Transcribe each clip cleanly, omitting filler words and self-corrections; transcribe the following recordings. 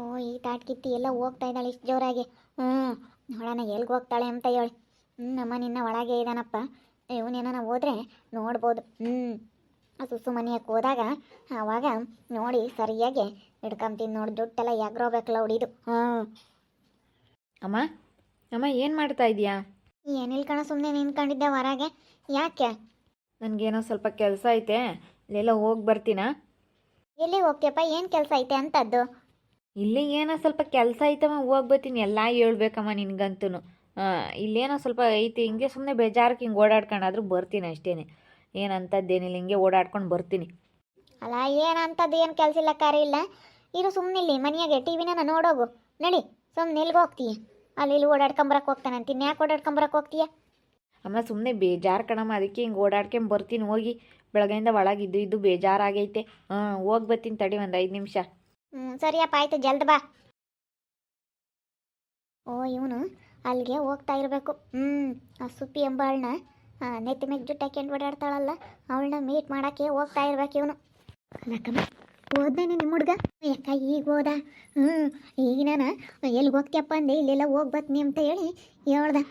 ಓ ಈ ತಾಟ್ಕಿತ್ತಿ ಎಲ್ಲ ಹೋಗ್ತಾ ಇದ್ದಾಳೆ ಇಷ್ಟು ಜೋರಾಗಿ. ಹ್ಞೂ ನೋಡೋಣ ಎಲ್ಗೆ ಹೋಗ್ತಾಳೆ ಅಂತ ಹೇಳಿ. ನಮ್ಮ ನಿನ್ನ ಒಳಗೆ ಇದ್ದಾನಪ್ಪ. ಇವನೇನ ಹೋದ್ರೆ ನೋಡ್ಬೋದು. ಆ ಸುಸು ಮನೆಯಕ್ಕೆ ಹೋದಾಗ ಆವಾಗ ನೋಡಿ ಸರಿಯಾಗಿ ಹಿಡ್ಕೊಂತೀನಿ ನೋಡಿ. ದುಡ್ಡೆಲ್ಲ ಯಾಗ್ರೋಬೇಕಲ್ಲ ಹೊಡಿದು. ಅಮ್ಮ ಅಮ್ಮ ಏನು ಮಾಡ್ತಾ ಇದೀಯಾ? ಏನಿಲ್ಲ ಕಣ, ಸುಮ್ಮನೆ ನಿಂತ್ಕೊಂಡಿದ್ದೆ ಹೊರಗೆ. ಯಾಕೆ? ನನಗೇನೋ ಸ್ವಲ್ಪ ಕೆಲಸ ಐತೆ, ಇಲ್ಲೆಲ್ಲ ಹೋಗಿ ಬರ್ತೀನಾ? ಎಲ್ಲಿ ಹೋಗ್ತೀಯಪ್ಪ? ಏನು ಕೆಲಸ ಐತೆ ಅಂತದ್ದು? ಇಲ್ಲಿ ಏನೋ ಸ್ವಲ್ಪ ಕೆಲಸ ಐತಮ್ಮ, ಹೋಗಿ ಬರ್ತೀನಿ. ಎಲ್ಲ ಹೇಳ್ಬೇಕಮ್ಮ ನಿನ್ಗಂತೂ. ಇಲ್ಲೇನೋ ಸ್ವಲ್ಪ ಐತಿ, ಹಿಂಗೆ ಸುಮ್ಮನೆ ಬೇಜಾರಕ್ಕೆ ಹಿಂಗೆ ಓಡಾಡ್ಕೊಂಡಾದ್ರೂ ಬರ್ತೀನಿ ಅಷ್ಟೇ. ಏನಂತದ್ದೇನಿಲ್ಲ, ಹಿಂಗೆ ಓಡಾಡ್ಕೊಂಡು ಬರ್ತೀನಿ. ಅಲ್ಲ ಏನಂತದ್ದು ಏನು ಕೆಲಸ ಇಲ್ಲ, ಕಾರ್ಯ ಇಲ್ಲ. ಇರು ಸುಮ್ಮನಿಲ್ಲಿ ಮನೆಯಾಗೆ ಟಿ ವಿನ ನೋಡೋಗು. ನಡಿ ಸುಮ್ಮನೆ ಎಲ್ಗೆ ಹೋಗ್ತೀಯ? ಅಲ್ಲಿ ಇಲ್ಲಿ ಓಡಾಡ್ಕೊಂಬರಕ್ಕೆ ಹೋಗ್ತಾನೆ ಅಂತೀನಿ. ಯಾಕೆ ಓಡಾಡ್ಕೊಂಬರಕ್ಕೆ ಹೋಗ್ತೀಯ? ಅಮ್ಮ ಸುಮ್ಮನೆ ಬೇಜಾರು ಕಣಮ್ಮ, ಅದಕ್ಕೆ ಹಿಂಗೆ ಓಡಾಡ್ಕೊಂಡು ಬರ್ತೀನಿ. ಹೋಗಿ ಬೆಳಗ್ಗೆಯಿಂದ ಒಳಗಿದ್ದು ಇದ್ದು ಬೇಜಾರಾಗೈತೆ. ಹೋಗಿ ಬರ್ತೀನಿ ತಡಿ, ಒಂದು 5 ನಿಮಿಷ. ಸರಿಯಪ್ಪ, ಆಯ್ತು ಜಲ್ದ ಬಾ. ಓ ಇವನು ಅಲ್ಲಿಗೆ ಹೋಗ್ತಾ ಇರಬೇಕು. ಆ ಸುಪ್ಪಿ ಎಂಬಾಳನ್ನ ನೆತ್ತಿ ಮೆಗ್ ಜುಟ್ಟು ಹಾಕ್ಯಂಡು ಓಡಾಡ್ತಾಳಲ್ಲ, ಅವಳನ್ನ ಮೀಟ್ ಮಾಡೋಕ್ಕೆ ಹೋಗ್ತಾ ಇರ್ಬೇಕು ಇವನು. ಅಲ್ಲಕ್ಕಮ್ಮ ಹೋದ್ನೇನೆ ನಿಮ್ಮ ಹುಡುಗ? ಯಾಕ ಈಗ ಹೋದ? ಈಗ ನಾನು ಎಲ್ಲಿಗೆ ಹೋಗ್ತೀಯಪ್ಪ ಅಂದೆ, ಇಲ್ಲೆಲ್ಲ ಹೋಗಿ ಬರ್ತೀನಿ ಅಂತ ಹೇಳಿ ಹೇಳ್ದ.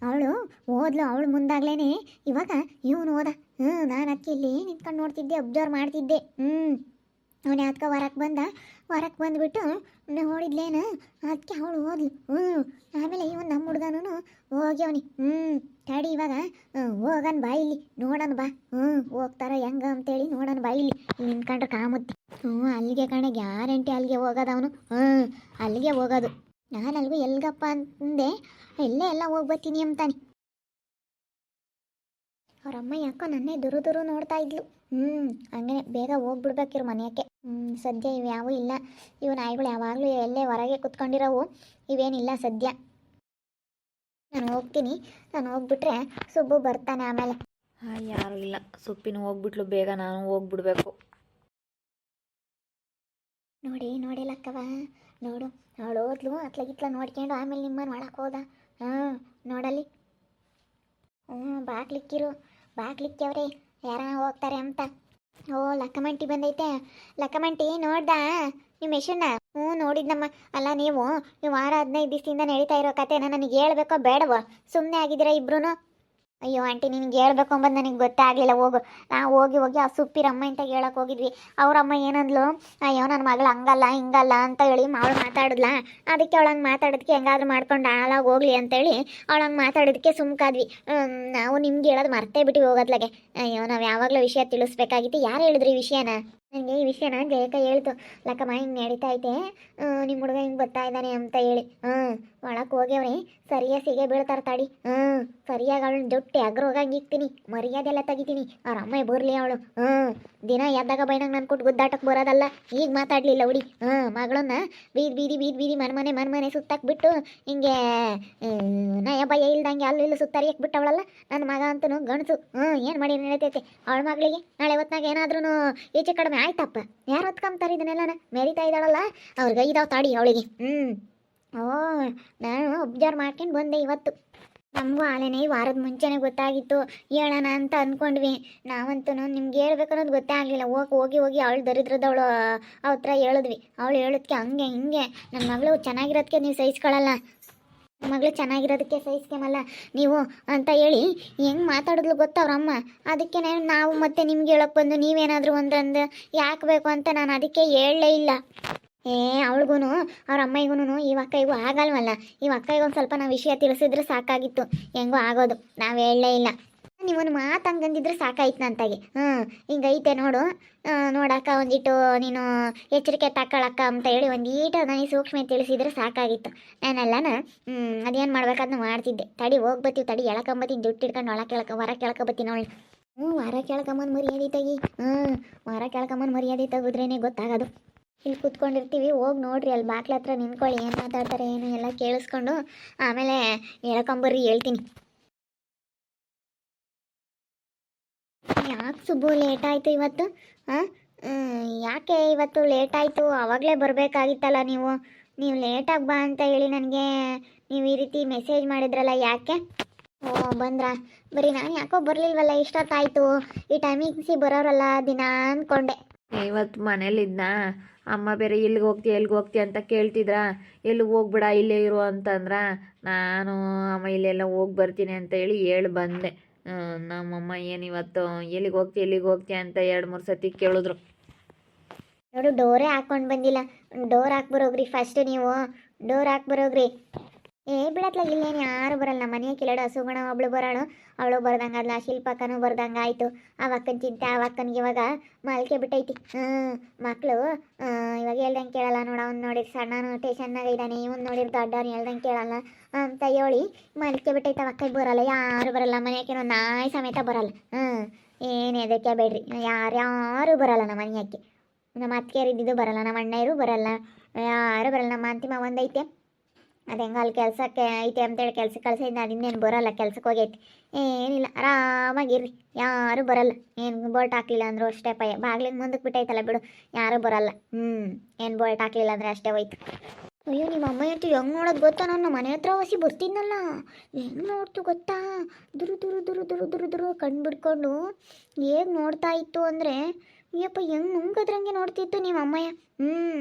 ಅವಳು ಓದ್ಲು, ಅವಳು ಮುಂದಾಗ್ಲೇನೆ ಇವಾಗ ಇವನು ಹೋದ. ನಾನು ಅದಕ್ಕೆ ಇಲ್ಲಿ ನಿಂತ್ಕೊಂಡು ನೋಡ್ತಿದ್ದೆ, ಅಬ್ಸರ್ವ್ ಮಾಡ್ತಿದ್ದೆ. ಅವನೇ ಅದಕ್ಕೆ ಹೊರಕ್ಕೆ ಬಂದುಬಿಟ್ಟು ನೋಡಿದ್ಲೇನ, ಅದಕ್ಕೆ ಅವಳು ಹೋದ್ಲು. ಆಮೇಲೆ ಇವನು ನಮ್ಮ ಹುಡುಗನೂ ಹೋಗ್ಯವನಿ. ತಡಿ ಇವಾಗ ಹೋಗಣ ಬಾ, ಇಲ್ಲಿ ನೋಡೋಣ ಬಾ. ಹೋಗ್ತಾರ ಹೆಂಗ ಅಂತೇಳಿ ನೋಡೋಣ ಬಾ. ಇಲ್ಲಿ ನಿಂತ್ಕೊಂಡ್ರೆ ಕಾಮುತ್ತಿ. ಅಲ್ಲಿಗೆ ಕಣೆ ಗ್ಯಾರಂಟಿ, ಅಲ್ಲಿಗೆ ಹೋಗೋದು ಅವನು. ಅಲ್ಲಿಗೆ ಹೋಗೋದು. ನಾನು ಅಲ್ಲಿಗೂ ಎಲ್ಗಪ್ಪ ಅಂತಂದೆ, ಎಲ್ಲ ಹೋಗಿ ಬರ್ತೀನಿ ಅಂತಾನೆ. ಅವರಮ್ಮ ಯಾಕೋ ನನ್ನೇ ದುರು ನೋಡ್ತಾ ಇದ್ಲು. ಹಂಗೆ ಬೇಗ ಹೋಗ್ಬಿಡ್ಬೇಕಿರು ಮನೆಯಕ್ಕೆ. ಸದ್ಯ ಇವು ಯಾವೂ ಇಲ್ಲ. ಇವು ನಾಯಿಗಳು ಯಾವಾಗಲೂ ಎಲ್ಲೇ ಹೊರಗೆ ಕುತ್ಕೊಂಡಿರೋವು, ಇವೇನಿಲ್ಲ ಸದ್ಯ. ನಾನು ಹೋಗ್ತೀನಿ. ನಾನು ಹೋಗ್ಬಿಟ್ರೆ ಸುಬ್ಬು ಬರ್ತಾನೆ ಆಮೇಲೆ. ಯಾರೂ ಇಲ್ಲ, ಸುಪ್ಪಿನ ಹೋಗ್ಬಿಟ್ಲು, ಬೇಗ ನಾನು ಹೋಗ್ಬಿಡ್ಬೇಕು. ನೋಡಿ ಲಕ್ಕವ, ನೋಡು ಅವಳು ಹೋದ್ಲು, ಅತ್ಲಗಿತ್ಲ ನೋಡ್ಕೊಂಡು ಆಮೇಲೆ ನಿಮ್ಮನ್ನು ಒಳಕ್ಕೆ ಹೋದ. ನೋಡಲ್ಲಿ. ಬಾಕ್ಲಿಕ್ಕವ್ರೆ ಯಾರ ಹೋಗ್ತಾರೆ ಅಂತ. ಓ ಲಕ್ಕಮಂಟಿ ಬಂದೈತೆ. ಲಕ್ಕಮಂಟಿ ನೋಡ್ದಾ ನಿಮ್ಮ ಯಶನ್ನ? ನೋಡಿದ್ನಮ್ಮ. ಅಲ್ಲ ನೀವು ವಾರ 15 ದಿವಸದಿಂದ ನಡೀತಾ ಇರೋ ಕತೆನ ನನಗೆ ಹೇಳ್ಬೇಕೋ ಬೇಡವೋ? ಸುಮ್ಮನೆ ಆಗಿದ್ದೀರಾ ಇಬ್ರು? ಅಯ್ಯೋ ಆಂಟಿ, ನಿನಗೆ ಹೇಳ್ಬೇಕು ಅಂಬದು ನನಗೆ ಗೊತ್ತಾಗಲಿಲ್ಲ. ಹೋಗು. ನಾವು ಹೋಗಿ ಆ ಸುಪ್ಪಿರಮ್ಮ ಅಂತ ಹೇಳಕ್ಕೆ ಹೋಗಿದ್ವಿ. ಅವರಮ್ಮ ಏನಂದ್ಲು, ಅಯ್ಯೋ ನನ್ನ ಮಗಳು ಹಂಗಲ್ಲ ಹಿಂಗಲ್ಲ ಅಂತ ಹೇಳಿ ಅವಳು ಮಾತಾಡಿದ್ಲ. ಅದಕ್ಕೆ ಅವಳಂಗೆ ಮಾತಾಡೋದಕ್ಕೆ ಹೆಂಗಾದ್ರೂ ಮಾಡ್ಕೊಂಡು ಹಾಳಾಗಿ ಹೋಗ್ಲಿ ಅಂತೇಳಿ ಅವಳಂಗೆ ಮಾತಾಡೋದಕ್ಕೆ ಸುಮ್ಕಾದ್ವಿ. ನಾವು ನಿಮ್ಗೆ ಹೇಳೋದು ಮರ್ತೇ ಬಿಟ್ಟು ಹೋಗೋದ್ಲಾಗೆ. ಅಯ್ಯೋ ನಾವು ಯಾವಾಗಲೂ ವಿಷಯ ತಿಳಿಸ್ಬೇಕಾಗಿತ್ತು. ಯಾರು ಹೇಳಿದ್ರು ಈ ವಿಷಯನ? ನನಗೆ ಈ ವಿಷಯನ ಜಯಕ ಹೇಳ್ತು. ಲಕ್ಕಮ್ಮ ಹಿಂಗೆ ನಡೀತಾ ಐತೆ, ನಿಮ್ಮ ಹುಡುಗ ಹಿಂಗೆ ಬರ್ತಾ ಇದ್ದಾನೆ ಅಂತ ಹೇಳಿ. ಒಳಕ್ಕೆ ಹೋಗ್ಯವ್ರಿ. ಸರಿಯಾಗಿ ಸಿಗೆ ಬೀಳ್ತಾರೆ ತಡಿ. ಸರಿಯಾಗಿ ಅವಳನ್ನ ಜೊಟ್ಟೆ ಅಗ್ರೋಗಂಗೆ ಇಕ್ತೀನಿ, ಮರ್ಯಾದೆಲ್ಲ ತೆಗಿತೀನಿ. ಅವ್ರ ಅಮ್ಮ ಬರಲಿ ಅವಳು. ದಿನ ಎದ್ದಾಗ ಬೈನಂಗೆ ನಾನು ಕೊಟ್ಟು ಗುದ್ದಾಟಕ್ಕೆ ಬರೋದಲ್ಲ. ಈಗ ಮಾತಾಡಲಿಲ್ಲ ಹುಡಿ. ಮಗಳನ್ನ ಬೀದಿ ಮನೆ ಸುತ್ತಕ್ಕೆ ಬಿಟ್ಟು ಹಿಂಗೆ ನಯ ಭಯ ಇಲ್ದಂಗೆ ಅಲ್ಲಿ ಸುತ್ತಾರಿಯಕ್ಕೆ ಬಿಟ್ಟವಳಲ್ಲ ನನ್ನ ಮಗ ಅಂತೂ ಗಣಸು. ಏನು ಮಾಡಿ ನಡೀತೈತೆ ಅವಳ ಮಗಳಿಗೆ? ನಾಳೆ ಹೊತ್ನಾಗ ಏನಾದ್ರೂ ಈಚೆ ಕಡಿಮೆ ಆಯ್ತಪ್ಪ, ಯಾರು ಹೊತ್ಕೊಂತಾರೆ ಇದನ್ನೆಲ್ಲನ? ಮೆರಿತಾ ಇದ್ದಾಳಲ್ಲ, ಅವ್ರಿಗೆ ಇದಾವ ತಾಡಿ ಅವಳಿಗೆ. ನಾನು ಅಬ್ಸರ್ವ್ ಮಾಡ್ಕೊಂಡು ಬಂದೆ ಇವತ್ತು. ನಮಗೂ ಆಲೇನೆ ಈ ವಾರದ ಮುಂಚೆನೇ ಗೊತ್ತಾಗಿತ್ತು, ಹೇಳೋಣ ಅಂತ ಅಂದ್ಕೊಂಡ್ವಿ. ನಾವಂತೂ ನಿಮ್ಗೆ ಹೇಳ್ಬೇಕನ್ನೋದು ಗೊತ್ತೇ ಆಗಲಿಲ್ಲ. ಹೋಗಿ ಅವಳು ದರಿದ್ರದವಳು ಹತ್ರ ಹೇಳಿದ್ವಿ. ಅವಳು ಹೇಳೋದಕ್ಕೆ ಹಂಗೆ ಹಿಂಗೆ ನನ್ನ ಮಗಳು ಚೆನ್ನಾಗಿರೋದಕ್ಕೆ ನೀವು ಸಹಿಸ್ಕೊಳ್ಳಲ್ಲ, ನನ್ನ ಮಗಳು ಚೆನ್ನಾಗಿರೋದಕ್ಕೆ ಸಹಿಸ್ಕೊಳಲ್ಲ ನೀವು ಅಂತ ಹೇಳಿ ಹೆಂಗೆ ಮಾತಾಡಿದ್ಲು ಗೊತ್ತ ಅವ್ರಮ್ಮ. ಅದಕ್ಕೆ ನಾವು ಮತ್ತೆ ನಿಮ್ಗೆ ಹೇಳೋಕ್ಕೆ ಬಂದು ನೀವೇನಾದರೂ ಒಂದೊಂದು ಯಾಕೆ ಬೇಕು ಅಂತ ನಾನು ಅದಕ್ಕೆ ಹೇಳಲೇ ಇಲ್ಲ. ಅವಳಿಗೂ ಅವ್ರ ಅಮ್ಮಗೂ ಈ ಅಕ್ಕಯ್ಯಗೂ ಆಗಲ್ವಲ್ಲ. ಈ ಅಕ್ಕಯ್ಗೊಂದು ಸ್ವಲ್ಪ ನಾವು ವಿಷಯ ತಿಳಿಸಿದ್ರೆ ಸಾಕಾಗಿತ್ತು. ಹೆಂಗೋ ಆಗೋದು, ನಾವು ಹೇಳಲೇ ಇಲ್ಲ. ನೀವೊಂದು ಮಾತು ಹಂಗಂದಿದ್ರೆ ಸಾಕಾಯ್ತು ನಂತಾಗೆ. ಹಿಂಗೈತೆ ನೋಡು, ನೋಡಕ್ಕ ಒಂದಿಟ್ಟು ನೀನು ಎಚ್ಚರಿಕೆ ತಗೊಳಕ್ಕ ಅಂತ ಹೇಳಿ ಒಂದೀಟು ನನಗೆ ಸೂಕ್ಷ್ಮ ತಿಳಿಸಿದ್ರೆ ಸಾಕಾಗಿತ್ತು. ನಾನೆಲ್ಲನ ಅದೇನು ಮಾಡ್ಬೇಕಾದ್ನ ಮಾಡ್ತಿದ್ದೆ. ತಡಿ ಹೋಗ್ಬತ್ತೀವಿ, ತಡಿ ಎಳಕೊಂಬತ್ತೀನಿ, ಜುಟ್ಟು ಹಿಡ್ಕೊಂಡು ಹೊರ ಕೆಳಕೊಬತ್ತೀನಿ ಅವಳು. ವಾರ ಕೆಳಕಮ್ಮನ ಮರ್ಯಾದೆ ತೆಗಿ. ವಾರ ಕೆಳಕಮ್ಮನ ಮರ್ಯಾದೆ ತೆಗೆದ್ರೇನೆ ಗೊತ್ತಾಗೋದು. ಇಲ್ಲಿ ಕೂತ್ಕೊಂಡಿರ್ತೀವಿ, ಹೋಗಿ ನೋಡ್ರಿ ಅಲ್ಲಿ ಬಾಕ್ಲ ಹತ್ರ ನಿಂತ್ಕೊಳ್ಳಿ, ಏನು ಮಾತಾಡ್ತಾರೆ ಏನು ಎಲ್ಲ ಕೇಳಿಸ್ಕೊಂಡು ಆಮೇಲೆ ಹೇಳ್ಕೊಂಬರ್ರಿ, ಹೇಳ್ತೀನಿ. ಯಾಕೆ ಸುಬ್ಬು ಲೇಟ್ ಆಯಿತು ಇವತ್ತು? ಯಾಕೆ ಇವತ್ತು ಲೇಟ್ ಆಯಿತು? ಆವಾಗಲೇ ಬರಬೇಕಾಗಿತ್ತಲ್ಲ ನೀವು ಲೇಟಾಗಿ ಬಾ ಅಂತ ಹೇಳಿ ನನಗೆ ನೀವು ಈ ರೀತಿ ಮೆಸೇಜ್ ಮಾಡಿದ್ರಲ್ಲ, ಯಾಕೆ? ಬಂದ್ರಾ? ಬರೀ ನಾನು ಯಾಕೋ ಬರಲಿಲ್ವಲ್ಲ, ಇಷ್ಟೊತ್ತಾಯಿತು, ಈ ಟೈಮಿಂಗ್ಸಿಗೆ ಬರೋರಲ್ಲ ದಿನ ಅಂದ್ಕೊಂಡೆ. ಇವತ್ತು ಮನೇಲಿದ್ನ ಅಮ್ಮ ಬೇರೆ ಎಲ್ಲಿಗೆ ಹೋಗ್ತೀಯ ಅಂತ ಕೇಳ್ತಿದ್ರಾ. ಎಲ್ಲಿಗೆ ಹೋಗ್ಬಿಡ ಇಲ್ಲೇ ಇರು ಅಂತಂದ್ರ ನಾನು ಅಮ್ಮ ಇಲ್ಲೆಲ್ಲ ಹೋಗಿ ಬರ್ತೀನಿ ಅಂತ ಹೇಳಿ ಬಂದೆ. ನಮ್ಮಮ್ಮ ಏನಿವತ್ತು ಎಲ್ಲಿಗೆ ಹೋಗ್ತೀಯ ಅಂತ 2-3 ಸತಿ ಕೇಳಿದ್ರು. ನೋಡು ಡೋರೇ ಹಾಕೊಂಡು ಬಂದಿಲ್ಲ. ಡೋರ್ ಹಾಕ್ಬರೋಗ್ರಿ ಫಸ್ಟ್ ನೀವು, ಡೋರ್ ಹಾಕ್ಬರೋಗ್ರಿ. ಬಿಡತ್ಲ ಇಲ್ಲೇನು ಯಾರು ಬರಲ್ಲ. ಮನೆಯ ಕೆಳಗಡೆ ಹಸುಗಣ ಒಬ್ಳು ಬರೋಳು, ಅವಳು ಬರ್ದಂಗಲ್ಲ, ಶಿಲ್ಪಕ್ಕನೂ ಬರ್ದಂಗಾಯ್ತು. ಅವಕ್ಕನ ಚಿಂತೆ, ಅವಕ್ಕನಿಗೆ ಇವಾಗ ಮಲ್ಕೆ ಬಿಟ್ಟೈತಿ. ಮಕ್ಕಳು ಇವಾಗ ಹೇಳ್ದಂಗೆ ಕೇಳಲ್ಲ ನೋಡ. ಅವ್ನು ನೋಡಿರಿ ಸಣ್ಣನು ಟೇಷನ್ನಾಗ ಇದ್ದಾನೆ, ಇವನು ನೋಡಿರಿ ದೊಡ್ಡವ್ನು ಹೇಳ್ದಂಗೆ ಕೇಳಲ್ಲ ಅಂತ ಹೇಳಿ ಮಲ್ಕೆ ಬಿಟ್ಟೈತೆ. ಅವಕ್ಕಗೆ ಬರಲ್ಲ, ಯಾರು ಬರಲ್ಲ. ಮನೆಯಕ್ಕೆ ನಾಯಿ ಸಮೇತ ಬರಲ್ಲ. ಏನು ಎದಕ್ಕೆ ಬೇಡ್ರಿ, ಯಾರು ಬರಲ್ಲ ನಮ್ಮ ಮನೆಯಕ್ಕೆ. ನಮ್ಮ ಅತ್ತಿಗೆಯರು ಇದ್ದಿದ್ದು ಬರಲ್ಲ, ನಮ್ಮ ಅಣ್ಣಯರು ಬರಲ್ಲ, ಯಾರು ಬರಲ್ಲ. ನಮ್ಮ ಅಂತಿಮ ಒಂದೈತೆ, ಅದು ಹೆಂಗೆ ಅಲ್ಲಿ ಕೆಲಸಕ್ಕೆ ಐತೆ ಅಂತೇಳಿ ಕೆಲ್ಸಕ್ಕೆ ಕಳ್ಸಿದ್ನ, ಅದಿಂದೇನು ಬರೋಲ್ಲ, ಕೆಲ್ಸಕ್ಕೆ ಹೋಗೈತಿ. ಏನಿಲ್ಲ, ಆರಾಮಾಗಿರ್ರಿ, ಯಾರು ಬರಲ್ಲ. ಏನು ಬೋಲ್ಟ್ ಹಾಕ್ಲಿಲ್ಲ ಅಂದರೂ ಅಷ್ಟೇ ಬಾಗ್ಲಿಗೆ ಮುಂದಕ್ಕೆ ಬಿಟ್ಟೈತಲ್ಲ ಬಿಡು, ಯಾರು ಬರಲ್ಲ. ಏನು ಬೋಲ್ಟ್ ಹಾಕ್ಲಿಲ್ಲ ಅಂದರೆ ಅಷ್ಟೇ ಹೋಯ್ತು. ಅಯ್ಯೋ ನಿಮ್ಮ ಅಮ್ಮ ಅಂತೂ ಹೆಂಗೆ ನೋಡೋದು ಗೊತ್ತಾ, ನನ್ನ ಮನೆ ಹತ್ರ ಹೊಸಿ ಬರ್ತಿದ್ನಲ್ಲ ಹೆಂಗೆ ನೋಡ್ತು ಗೊತ್ತಾ, ದುರು ಕಣ್ಣು ಬಿಡ್ಕೊಂಡು ಹೇಗೆ ನೋಡ್ತಾ ಇತ್ತು ಅಂದರೆ, ಅಯ್ಯಪ್ಪ ಹೆಂಗೆ ನುಂಗದ್ರಂಗೆ ನೋಡ್ತಿತ್ತು ನಿಮ್ಮ ಅಮ್ಮಯ್ಯ.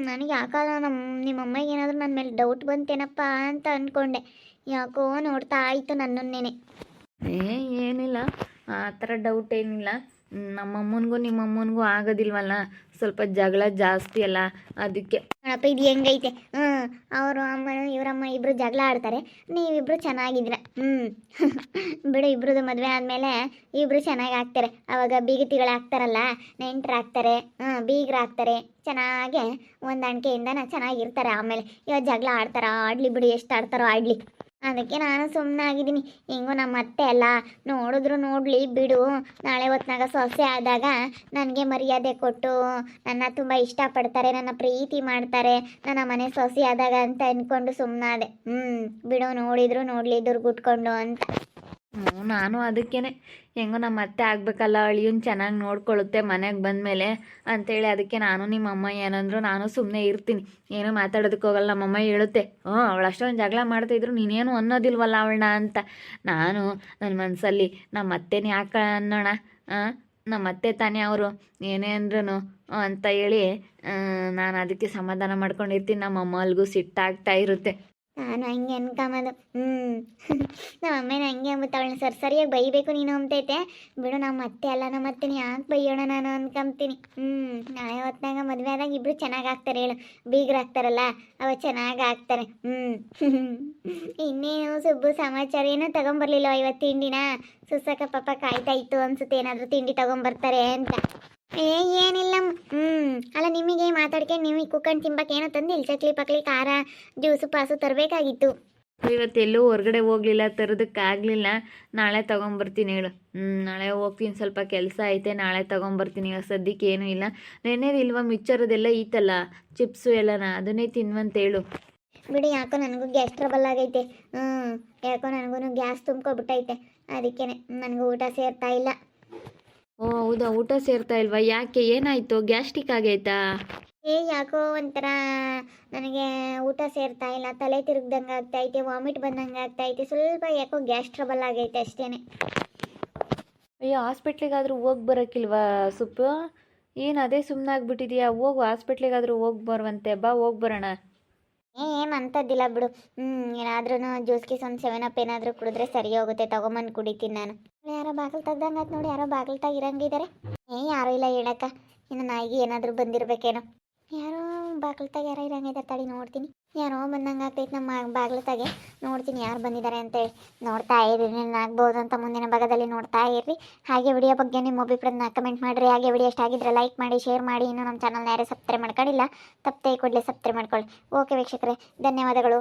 ನನಗೆ ಯಾಕಲ್ಲ ನಿಮ್ಮ ಅಮ್ಮಗೆ ಏನಾದರೂ ನನ್ನ ಮೇಲೆ ಡೌಟ್ ಬಂತೇನಪ್ಪ ಅಂತ ಅಂದ್ಕೊಂಡೆ. ಯಾಕೋ ನೋಡ್ತಾ ಆಯಿತು ನನ್ನನ್ನೇನೆ. ಏನಿಲ್ಲ, ಆ ಥರ ಡೌಟ್ ಏನಿಲ್ಲ. ನಮ್ಮಮ್ಮನಿಗೂ ನಿಮ್ಮಮ್ಮನಿಗೂ ಆಗೋದಿಲ್ವಲ್ಲ, ಸ್ವಲ್ಪ ಜಗಳ ಜಾಸ್ತಿ ಅಲ್ಲ, ಅದಕ್ಕೆ. ಅಪ್ಪ ಇದು ಹೆಂಗೈತೆ, ಅವರು ಅಮ್ಮನು ಇವರಮ್ಮ ಇಬ್ಬರು ಜಗಳ ಆಡ್ತಾರೆ, ನೀವಿಬ್ಬರು ಚೆನ್ನಾಗಿದ್ರ. ಬಿಡು, ಇಬ್ರದ್ದು ಮದುವೆ ಆದಮೇಲೆ ಇಬ್ಬರು ಚೆನ್ನಾಗಿ ಆಗ್ತಾರೆ. ಅವಾಗ ಬೀಗತಿಗಳು ಆಗ್ತಾರಲ್ಲ, ನೆಂಟರು ಆಗ್ತಾರೆ, ಬೀಗರು ಆಗ್ತಾರೆ, ಚೆನ್ನಾಗೆ ಹೊಂದಾಣಿಕೆಯಿಂದನ ಚೆನ್ನಾಗಿರ್ತಾರೆ. ಆಮೇಲೆ ಇವಾಗ ಜಗಳ ಆಡಲಿ ಬಿಡು, ಎಷ್ಟು ಆಡ್ತಾರೋ ಆಡಲಿ. ಅದಕ್ಕೆ ನಾನು ಸುಮ್ಮನೆ ಆಗಿದ್ದೀನಿ. ಹೆಂಗೋ ನಮ್ಮ ಅತ್ತೆ ಅಲ್ಲ, ನೋಡಿದ್ರು ನೋಡಲಿ ಬಿಡು, ನಾಳೆ ಹೊತ್ನಾಗ ಸೊಸೆ ಆದಾಗ ನನಗೆ ಮರ್ಯಾದೆ ಕೊಟ್ಟು ನನ್ನ ತುಂಬ ಇಷ್ಟಪಡ್ತಾರೆ, ನನ್ನ ಪ್ರೀತಿ ಮಾಡ್ತಾರೆ, ನನ್ನ ಮನೆ ಸೊಸೆ ಆದಾಗ ಅಂತ ಅಂದ್ಕೊಂಡು ಸುಮ್ಮನಾದೆ. ಬಿಡು, ನೋಡಿದ್ರು ನೋಡಲಿ ದುರ್ಗುಟ್ಕೊಂಡು ಅಂತ. ನಾನು ಅದಕ್ಕೇನೆ ಹೆಂಗೋ ನಮ್ಮ ಅತ್ತೆ ಆಗಬೇಕಲ್ಲ, ಅಳಿಯನ್ ಚೆನ್ನಾಗಿ ನೋಡ್ಕೊಳ್ಳುತ್ತೆ ಮನೆಗೆ ಬಂದಮೇಲೆ ಅಂತೇಳಿ, ಅದಕ್ಕೆ ನಾನು ನಿಮ್ಮಮ್ಮ ಏನಂದ್ರು ನಾನು ಸುಮ್ಮನೆ ಇರ್ತೀನಿ, ಏನೂ ಮಾತಾಡೋದಕ್ಕೆ ಹೋಗಲ್ಲ. ನಮ್ಮಮ್ಮ ಹೇಳುತ್ತೆ, ಅವಳು ಅಷ್ಟೊಂದು ಜಗಳ ಮಾಡ್ತಾಯಿದ್ರು ನೀನೇನು ಅನ್ನೋದಿಲ್ವಲ್ಲ ಅವಳನ್ನ ಅಂತ. ನಾನು ನನ್ನ ಮನಸ್ಸಲ್ಲಿ ನಮ್ಮ ಅತ್ತೆನೇ ಯಾಕೆ ಅನ್ನೋಣ, ನಮ್ಮ ಅತ್ತೆ ತಾನೇ ಅವರು, ಏನೇ ಅಂದ್ರೂ ಅಂತ ಹೇಳಿ ನಾನು ಅದಕ್ಕೆ ಸಮಾಧಾನ ಮಾಡ್ಕೊಂಡಿರ್ತೀನಿ. ನಮ್ಮಮ್ಮ ಅಲ್ಲಿಗೂ ಸಿಟ್ಟಾಗ್ತಾ ಇರುತ್ತೆ. ನಾನು ಹಂಗೆ ಅನ್ಕೊಂಬದು. ನಮ್ಮ ಅಮ್ಮನ ಹಂಗೆ ಅಂಬುತ್ತೆ, ಅವಳನ್ನ ಸರಿಯಾಗಿ ಬೈಬೇಕು ನೀನು ಅಂತೈತೆ. ಬಿಡು, ನಮ್ಮ ಅತ್ತೆ ಅಲ್ಲ, ನಮ್ಮ ಅತ್ತೆನ ಯಾಕೆ ಬೈಯೋಣ ನಾನು ಅನ್ಕೊಂತೀನಿ. ನಾಳೆ ಹೊತ್ನಾಗ ಮದುವೆ ಆದಾಗ ಇಬ್ಬರು ಚೆನ್ನಾಗಿ ಆಗ್ತಾರೆ ಹೇಳು, ಬೀಗ್ರು ಆಗ್ತಾರಲ್ಲ ಅವ ಚೆನ್ನಾಗಿ ಆಗ್ತಾರೆ. ಇನ್ನೇನು ಸುಬ್ಬು ಸಮಾಚಾರ ಏನೋ ತಗೊಂಬರ್ಲಿಲ್ಲ ಇವತ್ತು ತಿಂಡಿನ. ಸುಸಕ ಪಾಪ ಕಾಯ್ತಾ ಇತ್ತು ಅನ್ಸುತ್ತೆ, ಏನಾದರೂ ತಿಂಡಿ ತಗೊಂಬರ್ತಾರೆ ಅಂತ. ಏನಿಲ್ಲ. ಅಲ್ಲ, ನಿಮಗೆ ಮಾತಾಡ್ಕೊಂಡು ನಿಮಗೆ ಕುಕ್ಕಂಡು ತಿಂಬಕ್ಕೆ ಏನೋ ತಂದಿಲ್ಲ, ಚಕ್ಲಿ ಪಕ್ಲಿ ಖಾರ ಜ್ಯೂಸು ಪಾಸು ತರಬೇಕಾಗಿತ್ತು. ಇವತ್ತೆಲ್ಲೂ ಹೊರಗಡೆ ಹೋಗಲಿಲ್ಲ, ತರೋದಕ್ಕಾಗಲಿಲ್ಲ. ನಾಳೆ ತೊಗೊಂಬರ್ತೀನಿ ಹೇಳು. ನಾಳೆ ಹೋಗ್ತೀನಿ, ಸ್ವಲ್ಪ ಕೆಲಸ ಐತೆ, ನಾಳೆ ತೊಗೊಂಬರ್ತೀನಿ. ಇವಾಗ ಸದ್ಯಕ್ಕೆ ಏನೂ ಇಲ್ಲ. ನೆನ್ನೆದು ಇಲ್ವಾ ಮಿಕ್ಚರದೆಲ್ಲ ಐತಲ್ಲ, ಚಿಪ್ಸು ಎಲ್ಲನ, ಅದನ್ನೇ ತಿನ್ನುವಂತೇಳು. ಬಿಡಿ, ಯಾಕೋ ನನಗೂ ಗ್ಯಾಸ್ ಟ್ರಬಲ್ ಆಗೈತೆ. ಯಾಕೋ ನನಗೂ ಗ್ಯಾಸ್ ತುಂಬ್ಕೊಬಿಟ್ಟೈತೆ, ಅದಕ್ಕೇ ನನಗೂ ಊಟ ಸೇರ್ತಾ ಇಲ್ಲ. ಓ ಹೌದಾ, ಊಟ ಸೇರ್ತಾ ಇಲ್ವಾ? ಯಾಕೆ, ಏನಾಯಿತು? ಗ್ಯಾಸ್ಟ್ರಿಕ್ ಆಗೈತಾ? ಯಾಕೋ ಒಂಥರ ನನಗೆ ಊಟ ಸೇರ್ತಾ ಇಲ್ಲ, ತಲೆ ತಿರುಗ್ದಂಗೆ ಆಗ್ತೈತೆ, ವಾಮಿಟ್ ಬಂದಂಗೆ ಆಗ್ತೈತೆ, ಸ್ವಲ್ಪ ಯಾಕೋ ಗ್ಯಾಸ್ ಟ್ರಬಲ್ ಆಗೈತೆ ಅಷ್ಟೇ. ಅಯ್ಯೋ, ಹಾಸ್ಪಿಟ್ಲಿಗಾದರೂ ಹೋಗಿ ಬರೋಕ್ಕಿಲ್ವಾ ಸುಪ್ಪು? ಏನು ಅದೇ ಸುಮ್ಮನೆ ಆಗ್ಬಿಟ್ಟಿದೆಯಾ? ಹೋಗು, ಹಾಸ್ಪಿಟ್ಲಿಗಾದರೂ ಹೋಗಿ ಬರುವಂತೆ ಬಾ, ಹೋಗಿ ಬರೋಣ. ಏನು ಅಂಥದ್ದಿಲ್ಲ ಬಿಡು. ಏನಾದ್ರೂ ಜ್ಯೂಸ್ ಗೀಸ್ ಒಂದು 7up ಏನಾದರೂ ಕುಡಿದ್ರೆ ಸರಿ ಹೋಗುತ್ತೆ, ತಗೊಂಬಂದು ಕುಡಿತೀನಿ ನಾನು. ಯಾರೋ ಬಾಗಿಲು ತೆಗ್ದಂಗೆ ಆಯ್ತು ನೋಡಿ, ಯಾರೋ ಬಾಗಿಲು ತೆಗಿರಂಗಿದ್ದಾರೆ. ಯಾರೂ ಇಲ್ಲ ಹೇಳಕ್ಕ, ಇನ್ನು ನಾಯಿಗೆ ಏನಾದರೂ ಬಂದಿರಬೇಕೇನೋ. ಯಾರೋ ಬಾಗಿಲು ತೆಗೆ ಯಾರೋ ಇರಂಗಿದ್ದಾರೆ, ತಡಿ ನೋಡ್ತೀನಿ. ಯಾರೋ ಬಂದಂಗೆ ಆಗ್ತೈತೆ ನಮ್ಮ ಬಾಗಿಲು ತೆಗೆ, ನೋಡ್ತೀನಿ ಯಾರು ಬಂದಿದ್ದಾರೆ ಅಂತೇಳಿ. ನೋಡ್ತಾ ಇರಿ, ಆಗ್ಬೋದು ಅಂತ ಮುಂದಿನ ಭಾಗದಲ್ಲಿ ನೋಡ್ತಾ ಇರ್ರಿ. ಹಾಗೆ ವಿಡಿಯೋ ಬಗ್ಗೆ ನಿಮ್ಮ ಅಭಿಪ್ರಾಯನ ಕಮೆಂಟ್ ಮಾಡಿರಿ. ಹಾಗೆ ವಿಡಿಯೋ ಇಷ್ಟ ಆಗಿದ್ರೆ ಲೈಕ್ ಮಾಡಿ, ಶೇರ್ ಮಾಡಿ. ಇನ್ನು ನಮ್ಮ ಚಾನಲ್ನ ಯಾರೇ ಸಬ್ಸ್ಕ್ರೈಬ್ ಮಾಡ್ಕೊಂಡಿಲ್ಲ, ತಪ್ಪದೆ ಕೂಡಲೇ ಸಬ್ಸ್ಕ್ರೈಬ್ ಮಾಡ್ಕೊಳ್ಳಿ. ಓಕೆ ವೀಕ್ಷಕರೇ, ಧನ್ಯವಾದಗಳು.